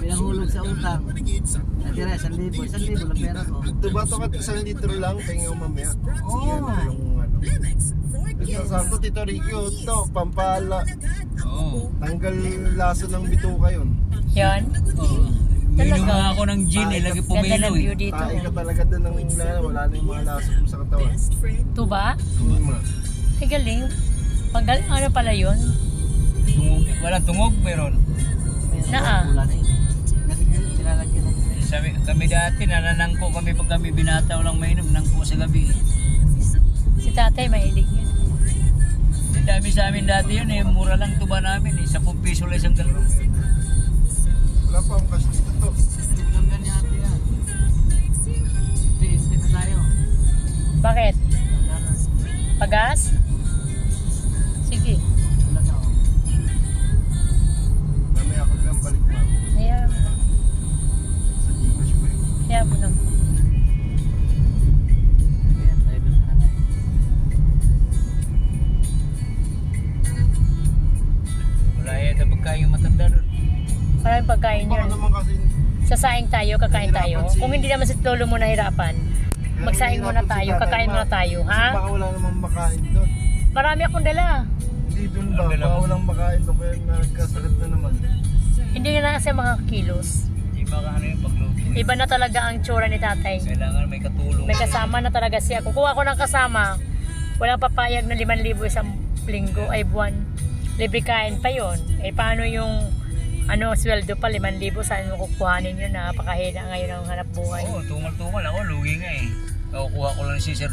Pinahulog sa utang. Natira 1,000. 1,000 lang pera ko. Tubato ka 1 litro lang, tingin mo mamaya. Oo. Yan yung ano. Ito sakto Tito Ricky, ito, pampala. Oo. Tanggal laso ng bituka yun. Yan. Oo. Minom Talaga? nga ako ng gin, lagi Ganda pumilo ng view eh. dito. Tae ka talaga doon ng wala na yung mga laso mo sa katawan. Ito ba? Lima. Ay galing. Pagaling ano pala yun? Tungog, wala tungog meron. Naa. Wala na eh. Nilalagyan na. Sabi, kami dati, nananangko kami pag kami binata walang mainom, nangko sa gabi. Si tatay mahilig yun. Ang dami sa amin dati yun eh, mura lang tuba namin eh, 10 piso lang isang galon. Wala pa ang cash dito to. Tinanggan niya ate yan. Hindi na tayo. Bakit? Wala na. Pagas? Sige. Wala na ako. Mamaya ako lang balik na. Hayaan mo. Sa Gcash pa yun. Hayaan mo lang. Ayan, driver ka na nga eh. Wala yata pagkain yung matanda doon. Maraming pagkain Baka yun. naman kasi Sasaing tayo, kakain tayo. Nahirapan si- Kung hindi naman si lolo mo nahirapan, magsaing muna nahihirapan si tayo, tatay kakain ma. muna tayo, Kasi ha? baka wala namang makain doon. Marami akong dala. Hindi doon ba? Ang dala Baka mo. walang makain doon kaya nagkasakit na naman. Hindi nga na kasi mga kilos. Hindi makaano yung pagluto. Iba na talaga ang tsura ni tatay. Kailangan may katulong. May kasama na talaga siya. Kung kuha ko ng kasama, walang papayag na 5,000 isang linggo ay buwan. Libre kain pa yon. Eh paano yung sweldo pa 5,000, saan mo kukuhanin yun? Napakahina ngayon ang hanap buhay. Oo, tungal-tungal ako, lugi nga eh. Nakukuha ko lang si Sir